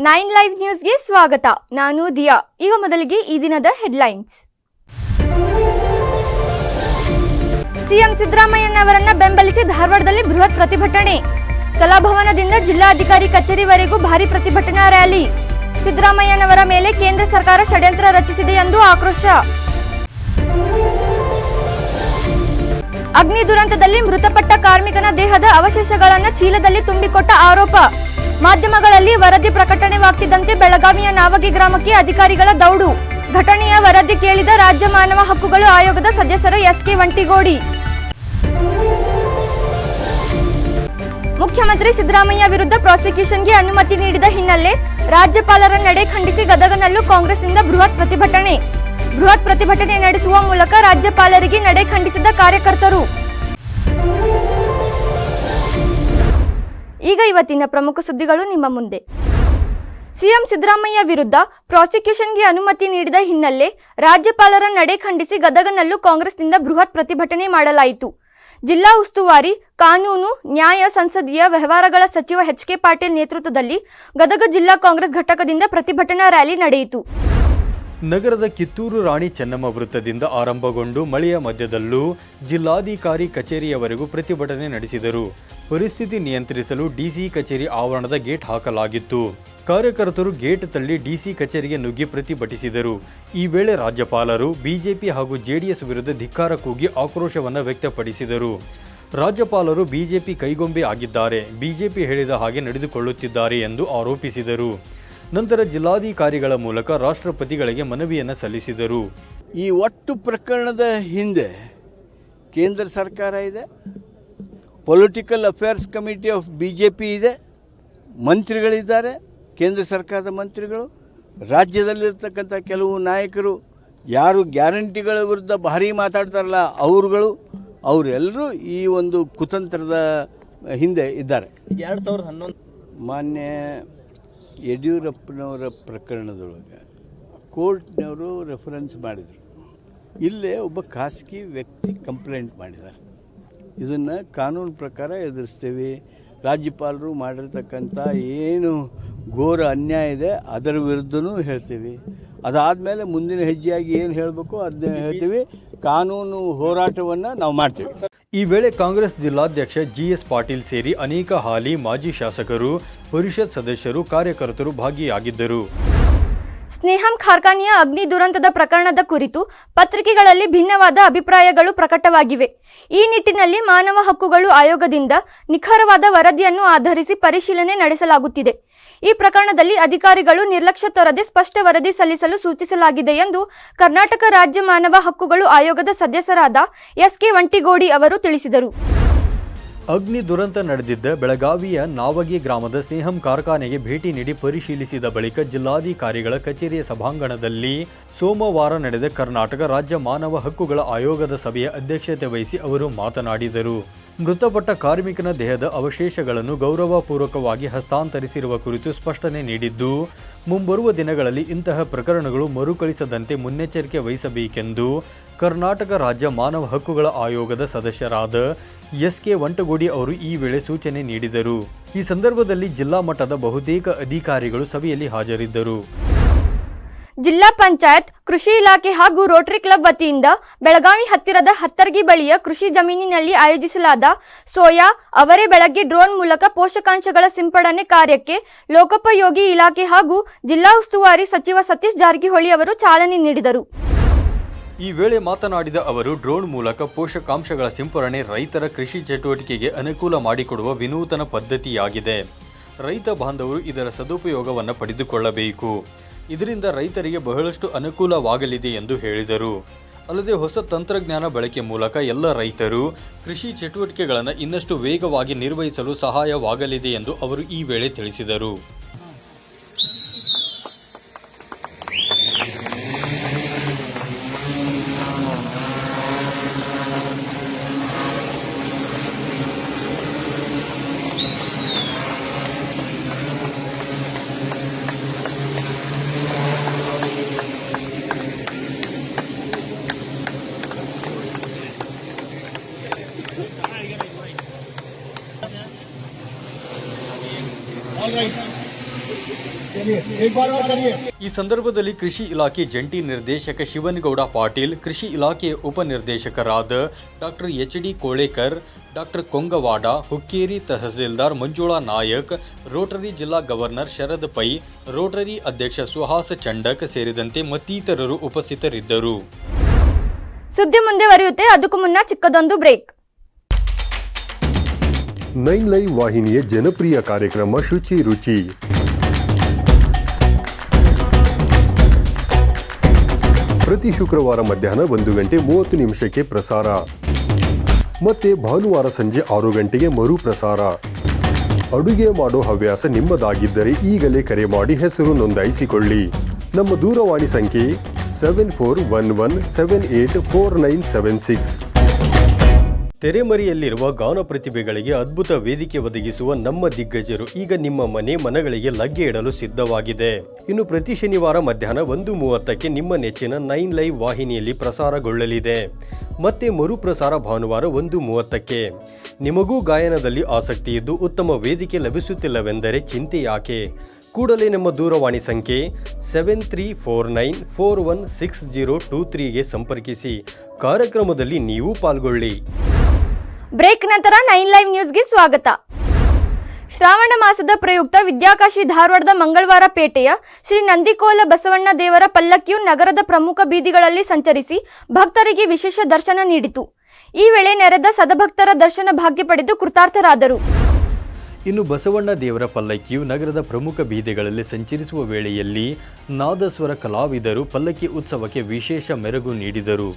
9 live ನ್ಯೂಸ್ಗೆ ಸ್ವಾಗತ. ನಾನು ದಿಯಾ. ಈಗ ಮೊದಲಿಗೆ ಈ ದಿನದ ಹೆಡ್ಲೈನ್ಸ್. ಸಿಎಂ ಸಿದ್ದರಾಮಯ್ಯನವರನ್ನ ಬೆಂಬಲಿಸಿ ಧಾರವಾಡದಲ್ಲಿ ಬೃಹತ್ ಪ್ರತಿಭಟನೆ. ಕಲಾಭವನದಿಂದ ಜಿಲ್ಲಾಧಿಕಾರಿ ಕಚೇರಿವರೆಗೂ ಭಾರಿ ಪ್ರತಿಭಟನಾ ರ್ಯಾಲಿ. ಸಿದ್ದರಾಮಯ್ಯನವರ ಮೇಲೆ ಕೇಂದ್ರ ಸರ್ಕಾರ ಷಡ್ಯಂತ್ರ ರಚಿಸಿದೆ ಎಂದು ಆಕ್ರೋಶ. ಅಗ್ನಿ ದುರಂತದಲ್ಲಿ ಮೃತಪಟ್ಟ ಕಾರ್ಮಿಕನ ದೇಹದ ಅವಶೇಷಗಳನ್ನು ಚೀಲದಲ್ಲಿ ತುಂಬಿಕೊಟ್ಟ ಆರೋಪ. ಮಾಧ್ಯಮಗಳಲ್ಲಿ ವರದಿ ಪ್ರಕಟಣೆವಾಗ್ತಿದ್ದಂತೆ ಬೆಳಗಾವಿಯ ನಾವಗಿ ಗ್ರಾಮಕ್ಕೆ ಅಧಿಕಾರಿಗಳ ದೌಡು. ಘಟನೆಯ ವರದಿ ಕೇಳಿದ ರಾಜ್ಯ ಮಾನವ ಹಕ್ಕುಗಳು ಆಯೋಗದ ಸದಸ್ಯರು ಎಸ್.ಕೆ. ವಂಟಿಗೋಡಿ. ಮುಖ್ಯಮಂತ್ರಿ ಸಿದ್ದರಾಮಯ್ಯ ವಿರುದ್ಧ ಪ್ರಾಸಿಕ್ಯೂಷನ್ಗೆ ಅನುಮತಿ ನೀಡಿದ ಹಿನ್ನೆಲೆ ರಾಜ್ಯಪಾಲರ ನಡೆ ಖಂಡಿಸಿ ಗದಗನಲ್ಲೂ ಕಾಂಗ್ರೆಸ್ನಿಂದ ಬೃಹತ್ ಪ್ರತಿಭಟನೆ ನಡೆಸುವ ಮೂಲಕ ರಾಜ್ಯಪಾಲರಿಗೆ ನಡೆ ಖಂಡಿಸಿದ ಕಾರ್ಯಕರ್ತರು. ಈಗ ಇವತ್ತಿನ ಪ್ರಮುಖ ಸುದ್ದಿಗಳು ನಿಮ್ಮ ಮುಂದೆ. ಸಿಎಂ ಸಿದ್ದರಾಮಯ್ಯ ವಿರುದ್ಧ ಪ್ರಾಸಿಕ್ಯೂಷನ್ಗೆ ಅನುಮತಿ ನೀಡಿದ ಹಿನ್ನೆಲೆ ರಾಜ್ಯಪಾಲರ ನಡೆ ಖಂಡಿಸಿ ಗದಗನಲ್ಲೂ ಕಾಂಗ್ರೆಸ್ನಿಂದ ಬೃಹತ್ ಪ್ರತಿಭಟನೆ ಮಾಡಲಾಯಿತು. ಜಿಲ್ಲಾ ಉಸ್ತುವಾರಿ, ಕಾನೂನು, ನ್ಯಾಯ, ಸಂಸದೀಯ ವ್ಯವಹಾರಗಳ ಸಚಿವ ಎಚ್.ಕೆ. ಪಾಟೀಲ್ ನೇತೃತ್ವದಲ್ಲಿ ಗದಗ ಜಿಲ್ಲಾ ಕಾಂಗ್ರೆಸ್ ಘಟಕದಿಂದ ಪ್ರತಿಭಟನಾ ರ್ಯಾಲಿ ನಡೆಯಿತು. ನಗರದ ಕಿತ್ತೂರು ರಾಣಿ ಚೆನ್ನಮ್ಮ ವೃತ್ತದಿಂದ ಆರಂಭಗೊಂಡು ಮಳೆಯ ಮಧ್ಯದಲ್ಲೂ ಜಿಲ್ಲಾಧಿಕಾರಿ ಕಚೇರಿಯವರೆಗೂ ಪ್ರತಿಭಟನೆ ನಡೆಸಿದರು. ಪರಿಸ್ಥಿತಿ ನಿಯಂತ್ರಿಸಲು ಡಿಸಿ ಕಚೇರಿ ಆವರಣದ ಗೇಟ್ ಹಾಕಲಾಗಿತ್ತು. ಕಾರ್ಯಕರ್ತರು ಗೇಟ್ ತಳ್ಳಿ ಡಿಸಿ ಕಚೇರಿಗೆ ನುಗ್ಗಿ ಪ್ರತಿಭಟಿಸಿದರು. ಈ ವೇಳೆ ರಾಜ್ಯಪಾಲರು ಬಿಜೆಪಿ ಹಾಗೂ ಜೆಡಿಎಸ್ ವಿರುದ್ಧ ಧಿಕ್ಕಾರ ಕೂಗಿ ಆಕ್ರೋಶವನ್ನು ವ್ಯಕ್ತಪಡಿಸಿದರು. ರಾಜ್ಯಪಾಲರು ಬಿಜೆಪಿ ಕೈಗೊಂಬೆ ಆಗಿದ್ದಾರೆ, ಬಿಜೆಪಿ ಹೇಳಿದ ಹಾಗೆ ನಡೆದುಕೊಳ್ಳುತ್ತಿದ್ದಾರೆ ಎಂದು ಆರೋಪಿಸಿದರು. ನಂತರ ಜಿಲ್ಲಾಧಿಕಾರಿಗಳ ಮೂಲಕ ರಾಷ್ಟ್ರಪತಿಗಳಿಗೆ ಮನವಿಯನ್ನು ಸಲ್ಲಿಸಿದರು. ಈ ಒಟ್ಟು ಪ್ರಕರಣದ ಹಿಂದೆ ಕೇಂದ್ರ ಸರ್ಕಾರ ಇದೆ, political affairs committee of BJP ಇದೆ, ಮಂತ್ರಿಗಳಿದ್ದಾರೆ, ಕೇಂದ್ರ ಸರ್ಕಾರದ ಮಂತ್ರಿಗಳು, ರಾಜ್ಯದಲ್ಲಿರ್ತಕ್ಕಂಥ ಕೆಲವು ನಾಯಕರು, ಯಾರು ಗ್ಯಾರಂಟಿಗಳ ವಿರುದ್ಧ ಭಾರಿ ಮಾತಾಡ್ತಾರಲ್ಲ ಅವರೆಲ್ಲರೂ ಈ ಒಂದು ಕುತಂತ್ರದ ಹಿಂದೆ ಇದ್ದಾರೆ. 2011 ಮಾನ್ಯ ಯಡಿಯೂರಪ್ಪನವರ ಪ್ರಕರಣದೊಳಗೆ ಕೋರ್ಟ್ನವರು ರೆಫರೆನ್ಸ್ ಮಾಡಿದರು. ಇಲ್ಲೇ ಒಬ್ಬ ಖಾಸಗಿ ವ್ಯಕ್ತಿ ಕಂಪ್ಲೇಂಟ್ ಮಾಡಿದ್ದಾರೆ. ಇದನ್ನು ಕಾನೂನು ಪ್ರಕಾರ ಎದುರಿಸ್ತೇವೆ. ರಾಜ್ಯಪಾಲರು ಮಾಡಿರ್ತಕ್ಕಂಥ ಏನು ಘೋರ ಅನ್ಯಾಯ ಇದೆ ಅದರ ವಿರುದ್ಧನೂ ಹೇಳ್ತೀವಿ. ಅದಾದಮೇಲೆ ಮುಂದಿನ ಹೆಜ್ಜೆಯಾಗಿ ಏನು ಹೇಳಬೇಕು ಅದನ್ನ ಹೇಳ್ತೀವಿ. ಕಾನೂನು ಹೋರಾಟವನ್ನು ನಾವು ಮಾಡ್ತೀವಿ. ಈ ವೇಳೆ ಕಾಂಗ್ರೆಸ್ ಜಿಲ್ಲಾಧ್ಯಕ್ಷ ಜಿ.ಎಸ್. ಪಾಟೀಲ್ ಸೇರಿ ಅನೇಕ ಹಾಲಿ ಮಾಜಿ ಶಾಸಕರು, ಪರಿಷತ್ ಸದಸ್ಯರು, ಕಾರ್ಯಕರ್ತರು ಭಾಗಿಯಾಗಿದ್ದರು. ಸ್ನೇಹಂ ಕಾರ್ಖಾನೆಯ ಅಗ್ನಿ ದುರಂತದ ಪ್ರಕರಣದ ಕುರಿತು ಪತ್ರಿಕೆಗಳಲ್ಲಿ ಭಿನ್ನವಾದ ಅಭಿಪ್ರಾಯಗಳು ಪ್ರಕಟವಾಗಿವೆ. ಈ ನಿಟ್ಟಿನಲ್ಲಿ ಮಾನವ ಹಕ್ಕುಗಳು ಆಯೋಗದಿಂದ ನಿಖರವಾದ ವರದಿಯನ್ನು ಆಧರಿಸಿ ಪರಿಶೀಲನೆ ನಡೆಸಲಾಗುತ್ತಿದೆ. ಈ ಪ್ರಕರಣದಲ್ಲಿ ಅಧಿಕಾರಿಗಳು ನಿರ್ಲಕ್ಷ್ಯ ತೋರದೆ ಸ್ಪಷ್ಟ ವರದಿ ಸಲ್ಲಿಸಲು ಸೂಚಿಸಲಾಗಿದೆ ಎಂದು ಕರ್ನಾಟಕ ರಾಜ್ಯ ಮಾನವ ಹಕ್ಕುಗಳು ಆಯೋಗದ ಸದಸ್ಯರಾದ ಎಸ್.ಕೆ. ವಂಟಿಗೋಡಿ ಅವರು ತಿಳಿಸಿದರು. ಅಗ್ನಿ ದುರಂತ ನಡೆದಿದ್ದ ಬೆಳಗಾವಿಯ ನಾವಗಿ ಗ್ರಾಮದ ಸ್ನೇಹಂ ಕಾರ್ಖಾನೆಗೆ ಭೇಟಿ ನೀಡಿ ಪರಿಶೀಲಿಸಿದ ಬಳಿಕ ಜಿಲ್ಲಾಧಿಕಾರಿಗಳ ಕಚೇರಿಯ ಸಭಾಂಗಣದಲ್ಲಿ ಸೋಮವಾರ ನಡೆದ ಕರ್ನಾಟಕ ರಾಜ್ಯ ಮಾನವ ಹಕ್ಕುಗಳ ಆಯೋಗದ ಸಭೆಯ ಅಧ್ಯಕ್ಷತೆ ವಹಿಸಿ ಅವರು ಮಾತನಾಡಿದರು. ಮೃತಪಟ್ಟ ಕಾರ್ಮಿಕನ ದೇಹದ ಅವಶೇಷಗಳನ್ನು ಗೌರವಪೂರ್ವಕವಾಗಿ ಹಸ್ತಾಂತರಿಸಿರುವ ಕುರಿತು ಸ್ಪಷ್ಟನೆ ನೀಡಿದ್ದು, ಮುಂಬರುವ ದಿನಗಳಲ್ಲಿ ಇಂತಹ ಪ್ರಕರಣಗಳು ಮರುಕಳಿಸದಂತೆ ಮುನ್ನೆಚ್ಚರಿಕೆ ವಹಿಸಬೇಕೆಂದು ಕರ್ನಾಟಕ ರಾಜ್ಯ ಮಾನವ ಹಕ್ಕುಗಳ ಆಯೋಗದ ಸದಸ್ಯರಾದ ಎಸ್.ಕೆ. ವಂಟಗೋಡಿ ಅವರು ಈ ವೇಳೆ ಸೂಚನೆ ನೀಡಿದರು. ಈ ಸಂದರ್ಭದಲ್ಲಿ ಜಿಲ್ಲಾ ಮಟ್ಟದ ಬಹುತೇಕ ಅಧಿಕಾರಿಗಳು ಸಭೆಯಲ್ಲಿ ಹಾಜರಿದ್ದರು. ಜಿಲ್ಲಾ ಪಂಚಾಯತ್, ಕೃಷಿ ಇಲಾಖೆ ಹಾಗೂ ರೋಟರಿ ಕ್ಲಬ್ ವತಿಯಿಂದ ಬೆಳಗಾವಿ ಹತ್ತಿರದ ಹತ್ತರ್ಗಿ ಬಳಿಯ ಕೃಷಿ ಜಮೀನಿನಲ್ಲಿ ಆಯೋಜಿಸಲಾದ ಸೋಯಾ, ಅವರೆ ಬೆಳಗ್ಗೆ ಡ್ರೋನ್ ಮೂಲಕ ಪೋಷಕಾಂಶಗಳ ಸಿಂಪಡಣೆ ಕಾರ್ಯಕ್ಕೆ ಲೋಕೋಪಯೋಗಿ ಇಲಾಖೆ ಹಾಗೂ ಜಿಲ್ಲಾ ಉಸ್ತುವಾರಿ ಸಚಿವ ಸತೀಶ್ ಜಾರಕಿಹೊಳಿ ಅವರು ಚಾಲನೆ ನೀಡಿದರು. ಈ ವೇಳೆ ಮಾತನಾಡಿದ ಅವರು, ಡ್ರೋನ್ ಮೂಲಕ ಪೋಷಕಾಂಶಗಳ ಸಿಂಪರಣೆ ರೈತರ ಕೃಷಿ ಚಟುವಟಿಕೆಗೆ ಅನುಕೂಲ ಮಾಡಿಕೊಡುವ ವಿನೂತನ ಪದ್ಧತಿಯಾಗಿದೆ. ರೈತ ಬಾಂಧವರು ಇದರ ಸದುಪಯೋಗವನ್ನು ಪಡೆದುಕೊಳ್ಳಬೇಕು. ಇದರಿಂದ ರೈತರಿಗೆ ಬಹಳಷ್ಟು ಅನುಕೂಲವಾಗಲಿದೆ ಎಂದು ಹೇಳಿದರು. ಅಲ್ಲದೆ ಹೊಸ ತಂತ್ರಜ್ಞಾನ ಬಳಕೆ ಮೂಲಕ ಎಲ್ಲ ರೈತರು ಕೃಷಿ ಚಟುವಟಿಕೆಗಳನ್ನು ಇನ್ನಷ್ಟು ವೇಗವಾಗಿ ನಿರ್ವಹಿಸಲು ಸಹಾಯವಾಗಲಿದೆ ಎಂದು ಅವರು ಈ ವೇಳೆ ತಿಳಿಸಿದರು. All right. ಈ ಸಂದರ್ಭದಲ್ಲಿ ಕೃಷಿ ಇಲಾಖೆ ಜಂಟಿ ನಿರ್ದೇಶಕ ಶಿವನಗೌಡ ಪಾಟೀಲ್, ಕೃಷಿ ಇಲಾಖೆಯ ಉಪನಿರ್ದೇಶಕರಾದ doctor H D. Kolekar, doctor Kongawad, Hukkeri ತಹಸೀಲ್ದಾರ್ ಮಂಜುಳಾ ನಾಯಕ್, ರೋಟರಿ ಜಿಲ್ಲಾ ಗವರ್ನರ್ ಶರದ್ ಪೈ, ರೋಟರಿ ಅಧ್ಯಕ್ಷ ಸುಹಾಸ್ ಚಂಡಕ್ ಸೇರಿದಂತೆ ಮತ್ತಿತರರು ಉಪಸ್ಥಿತರಿದ್ದರು. ಸುದ್ದಿ ಮುಂದುವರಿಯುತ್ತೆ, ಅದಕ್ಕೂ ಮುನ್ನ ಚಿಕ್ಕದೊಂದು ಬ್ರೇಕ್. 9 ಲೈವ್ ವಾಹಿನಿಯ ಜನಪ್ರಿಯ ಕಾರ್ಯಕ್ರಮ ಶುಚಿ ರುಚಿ. ಪ್ರತಿ ಶುಕ್ರವಾರ ಮಧ್ಯಾಹ್ನ 1:30 ಪ್ರಸಾರ, ಮತ್ತೆ ಭಾನುವಾರ ಸಂಜೆ 6 ಗಂಟೆಗೆ ಮರು ಪ್ರಸಾರ. ಅಡುಗೆ ಮಾಡೋ ಹವ್ಯಾಸ ನಿಮ್ಮದಾಗಿದ್ದರೆ ಈಗಲೇ ಕರೆ ಮಾಡಿ ಹೆಸರು ನೋಂದಾಯಿಸಿಕೊಳ್ಳಿ. ನಮ್ಮ ದೂರವಾಣಿ ಸಂಖ್ಯೆ 7411784976. ತೆರೆಮರೆಯಲ್ಲಿರುವ ಗಾನ ಪ್ರತಿಭೆಗಳಿಗೆ ಅದ್ಭುತ ವೇದಿಕೆ ಒದಗಿಸುವ ನಮ್ಮ ದಿಗ್ಗಜರು ಈಗ ನಿಮ್ಮ ಮನೆಗಳಿಗೆ ಲಗ್ಗೆ ಇಡಲು ಸಿದ್ಧವಾಗಿದೆ. ಇನ್ನು ಪ್ರತಿ ಶನಿವಾರ ಮಧ್ಯಾಹ್ನ 1:30 ನಿಮ್ಮ ನೆಚ್ಚಿನ 9 ಲೈವ್ ವಾಹಿನಿಯಲ್ಲಿ ಪ್ರಸಾರಗೊಳ್ಳಲಿದೆ. ಮತ್ತೆ ಮರುಪ್ರಸಾರ ಭಾನುವಾರ 1:30. ನಿಮಗೂ ಗಾಯನದಲ್ಲಿ ಆಸಕ್ತಿ ಇದ್ದು ಉತ್ತಮ ವೇದಿಕೆ ಲಭಿಸುತ್ತಿಲ್ಲವೆಂದರೆ ಚಿಂತೆ ಯಾಕೆ? ಕೂಡಲೇ ನಮ್ಮ ದೂರವಾಣಿ ಸಂಖ್ಯೆ 7349416023ಗೆ ಸಂಪರ್ಕಿಸಿ. ಕಾರ್ಯಕ್ರಮದಲ್ಲಿ ನೀವು ಪಾಲ್ಗೊಳ್ಳಿ. ಬ್ರೇಕ್ ನಂತರ 9 ಲೈವ್ ನ್ಯೂಸ್ಗೆ ಸ್ವಾಗತ. ಶ್ರಾವಣ ಮಾಸದ ಪ್ರಯುಕ್ತ ವಿದ್ಯಾಕಾಶಿ ಧಾರವಾಡದ ಮಂಗಳವಾರ ಪೇಟೆಯ ಶ್ರೀ ನಂದಿಕೋಲ ಬಸವಣ್ಣ ದೇವರ ಪಲ್ಲಕ್ಕಿಯು ನಗರದ ಪ್ರಮುಖ ಬೀದಿಗಳಲ್ಲಿ ಸಂಚರಿಸಿ ಭಕ್ತರಿಗೆ ವಿಶೇಷ ದರ್ಶನ ನೀಡಿತು. ಈ ವೇಳೆ ನೆರೆದ ಸದಭಕ್ತರ ದರ್ಶನ ಭಾಗ್ಯ ಪಡೆದು ಕೃತಾರ್ಥರಾದರು. ಇನ್ನು ಬಸವಣ್ಣ ದೇವರ ಪಲ್ಲಕ್ಕಿಯು ನಗರದ ಪ್ರಮುಖ ಬೀದಿಗಳಲ್ಲಿ ಸಂಚರಿಸುವ ವೇಳೆಯಲ್ಲಿ ನಾದಸ್ವರ ಕಲಾವಿದರು ಪಲ್ಲಕ್ಕಿ ಉತ್ಸವಕ್ಕೆ ವಿಶೇಷ ಮೆರುಗು ನೀಡಿದರು.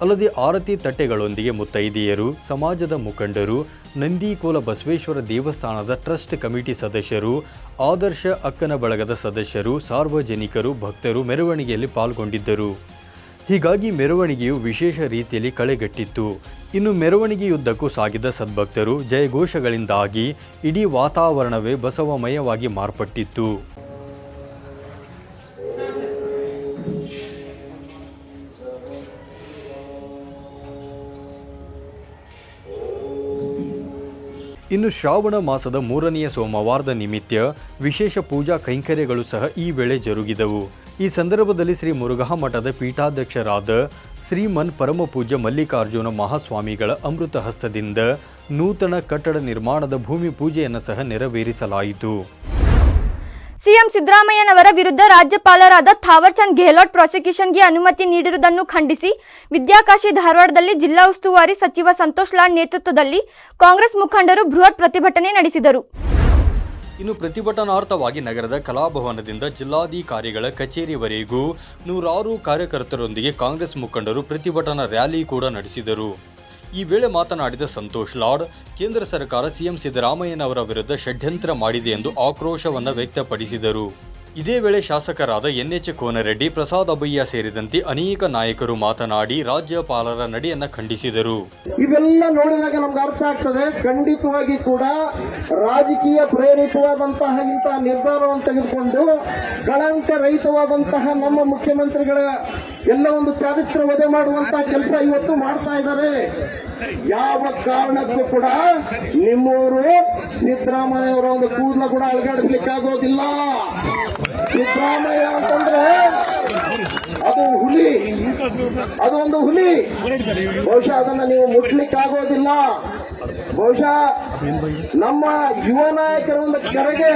ಅಲ್ಲದೆ ಆರತಿ ತಟ್ಟೆಗಳೊಂದಿಗೆ ಮುತ್ತೈದೆಯರು, ಸಮಾಜದ ಮುಖಂಡರು, ನಂದಿಕೋಲ ಬಸವೇಶ್ವರ ದೇವಸ್ಥಾನದ ಟ್ರಸ್ಟ್ ಕಮಿಟಿ ಸದಸ್ಯರು, ಆದರ್ಶ ಅಕ್ಕನ ಬಳಗದ ಸದಸ್ಯರು, ಸಾರ್ವಜನಿಕರು, ಭಕ್ತರು ಮೆರವಣಿಗೆಯಲ್ಲಿ ಪಾಲ್ಗೊಂಡಿದ್ದರು. ಹೀಗಾಗಿ ಮೆರವಣಿಗೆಯು ವಿಶೇಷ ರೀತಿಯಲ್ಲಿ ಕಳೆಗಟ್ಟಿತ್ತು. ಇನ್ನು ಮೆರವಣಿಗೆಯುದ್ದಕ್ಕೂ ಸಾಗಿದ ಸದ್ಭಕ್ತರು ಜಯಘೋಷಗಳಿಂದಾಗಿ ಇಡೀ ವಾತಾವರಣವೇ ಬಸವಮಯವಾಗಿ ಮಾರ್ಪಟ್ಟಿತ್ತು. ಇನ್ನು ಶ್ರಾವಣ ಮಾಸದ 3ನೆಯ ಸೋಮವಾರದ ನಿಮಿತ್ತ ವಿಶೇಷ ಪೂಜಾ ಕೈಂಕರ್ಯಗಳು ಸಹ ಈ ವೇಳೆ ಜರುಗಿದವು. ಈ ಸಂದರ್ಭದಲ್ಲಿ ಶ್ರೀ ಮುರುಘಾ ಮಠದ ಪೀಠಾಧ್ಯಕ್ಷರಾದ ಶ್ರೀಮನ್ ಪರಮಪೂಜ್ಯ ಮಲ್ಲಿಕಾರ್ಜುನ ಮಹಾಸ್ವಾಮಿಗಳ ಅಮೃತ ಹಸ್ತದಿಂದ ನೂತನ ಕಟ್ಟಡ ನಿರ್ಮಾಣದ ಭೂಮಿ ಪೂಜೆಯನ್ನು ಸಹ ನೆರವೇರಿಸಲಾಯಿತು. ಸಿಎಂ ಸಿದ್ದರಾಮಯ್ಯನವರ ವಿರುದ್ಧ ರಾಜ್ಯಪಾಲರಾದ ಥಾವರ್ಚಂದ್ ಗೆಹ್ಲೋಟ್ ಪ್ರಾಸಿಕ್ಯೂಷನ್ಗೆ ಅನುಮತಿ ನೀಡಿರುವುದನ್ನು ಖಂಡಿಸಿ ವಿದ್ಯಾಕಾಶಿ ಧಾರವಾಡದಲ್ಲಿ ಜಿಲ್ಲಾ ಉಸ್ತುವಾರಿ ಸಚಿವ ಸಂತೋಷ್ ಲಾಡ್ ನೇತೃತ್ವದಲ್ಲಿ ಕಾಂಗ್ರೆಸ್ ಮುಖಂಡರು ಬೃಹತ್ ಪ್ರತಿಭಟನೆ ನಡೆಸಿದರು. ಇನ್ನು ಪ್ರತಿಭಟನಾರ್ಥವಾಗಿ ನಗರದ ಕಲಾಭವನದಿಂದ ಜಿಲ್ಲಾಧಿಕಾರಿಗಳ ಕಚೇರಿವರೆಗೂ ನೂರಾರು ಕಾರ್ಯಕರ್ತರೊಂದಿಗೆ ಕಾಂಗ್ರೆಸ್ ಮುಖಂಡರು ಪ್ರತಿಭಟನಾ ರ್ಯಾಲಿ ಕೂಡ ನಡೆಸಿದರು. ಈ ವೇಳೆ ಮಾತನಾಡಿದ ಸಂತೋಷ್ ಲಾಡ್, ಕೇಂದ್ರ ಸರ್ಕಾರ ಸಿಎಂ ಸಿದ್ದರಾಮಯ್ಯನವರ ವಿರುದ್ಧ ಷಡ್ಯಂತ್ರ ಮಾಡಿದೆ ಎಂದು ಆಕ್ರೋಶವನ್ನು ವ್ಯಕ್ತಪಡಿಸಿದರು. ಇದೇ ವೇಳೆ ಶಾಸಕರಾದ ಎನ್.ಎಚ್. ಕೋನರೆಡ್ಡಿ, ಪ್ರಸಾದ್ ಅಬಯ್ಯ ಸೇರಿದಂತೆ ಅನೇಕ ನಾಯಕರು ಮಾತನಾಡಿ ರಾಜ್ಯಪಾಲರ ನಡೆಯನ್ನು ಖಂಡಿಸಿದರು. ಇವೆಲ್ಲ ನೋಡಿದಾಗ ನಮ್ಗೆ ಅರ್ಥ ಆಗ್ತದೆ, ಖಂಡಿತವಾಗಿ ಕೂಡ ರಾಜಕೀಯ ಪ್ರೇರಿತವಾದಂತಹ ಇಂತಹ ನಿರ್ಧಾರವನ್ನು ತೆಗೆದುಕೊಂಡು ಕಳಂಕ ರಹಿತವಾದಂತಹ ನಮ್ಮ ಮುಖ್ಯಮಂತ್ರಿಗಳ ಎಲ್ಲ ಒಂದು ಚಾರಿತ್ರ ವಧೆ ಮಾಡುವಂತಹ ಕೆಲಸ ಇವತ್ತು ಮಾಡ್ತಾ ಇದ್ದಾರೆ. ಯಾವ ಕಾರಣಕ್ಕೂ ಕೂಡ ನಿಮ್ಮವರು ಸಿದ್ದರಾಮಯ್ಯ ಅವರ ಒಂದು ಕೂದಲ ಕೂಡ ಅಲುಗಾಡಿಸ್ಲಿಕ್ಕಾಗೋದಿಲ್ಲ. ಸಿದ್ದರಾಮಯ್ಯ ಅಂತಂದ್ರೆ ಅದು ಹುಲಿ, ಅದೊಂದು ಹುಲಿ. ಬಹುಶಃ ಅದನ್ನ ನೀವು ಮುಟ್ಲಿಕ್ಕಾಗೋದಿಲ್ಲ. ಬಹುಶಃ ನಮ್ಮ ಯುವ ನಾಯಕರ ಒಂದು ಕರೆಗೆ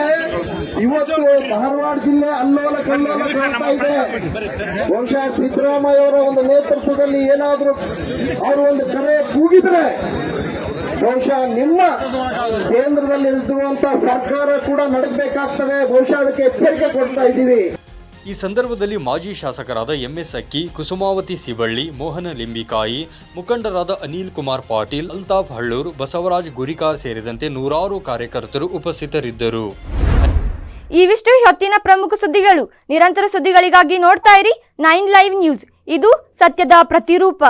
ಇವತ್ತು ಧಾರವಾಡ ಜಿಲ್ಲೆ ಅಲ್ಲೋಲ ಕಲ್ಲೋಲ ಕಾಣ್ತಾ ಇದೆ. ಬಹುಶಃ ಸಿದ್ದರಾಮಯ್ಯ ಅವರ ಒಂದು ನೇತೃತ್ವದಲ್ಲಿ ಏನಾದರೂ ಅವರು ಒಂದು ಕರೆ ಕೂಗಿದ್ರೆ ಬಹುಶಃ ನಿಮ್ಮ ಕೇಂದ್ರದಲ್ಲಿ ಇರುವಂತಹ ಸರ್ಕಾರ ಕೂಡ ನಡಗಬೇಕಾಗ್ತದೆ. ಬಹುಶಃ ಅದಕ್ಕೆ ಎಚ್ಚರಿಕೆ ಕೊಡ್ತಾ ಇದ್ದೀವಿ. ಈ ಸಂದರ್ಭದಲ್ಲಿ ಮಾಜಿ ಶಾಸಕರಾದ ಎಂಎಸ್ ಅಕ್ಕಿ, ಕುಸುಮಾವತಿ ಸಿವಳ್ಳಿ, ಮೋಹನ ಲಿಂಬಿಕಾಯಿ, ಮುಖಂಡರಾದ ಅನಿಲ್ ಕುಮಾರ್ ಪಾಟೀಲ್, ಅಲ್ತಾಫ್ ಹಳ್ಳೂರ್, ಬಸವರಾಜ್ ಗುರಿಕಾರ್ ಸೇರಿದಂತೆ ನೂರಾರು ಕಾರ್ಯಕರ್ತರು ಉಪಸ್ಥಿತರಿದ್ದರು. ಇವಿಷ್ಟು ಹೊತ್ತಿನ ಪ್ರಮುಖ ಸುದ್ದಿಗಳು. ನಿರಂತರ ಸುದ್ದಿಗಳಿಗಾಗಿ ನೋಡ್ತಾ ಇರಿ 9 ಲೈವ್ ನ್ಯೂಸ್. ಇದು ಸತ್ಯದ ಪ್ರತಿರೂಪ.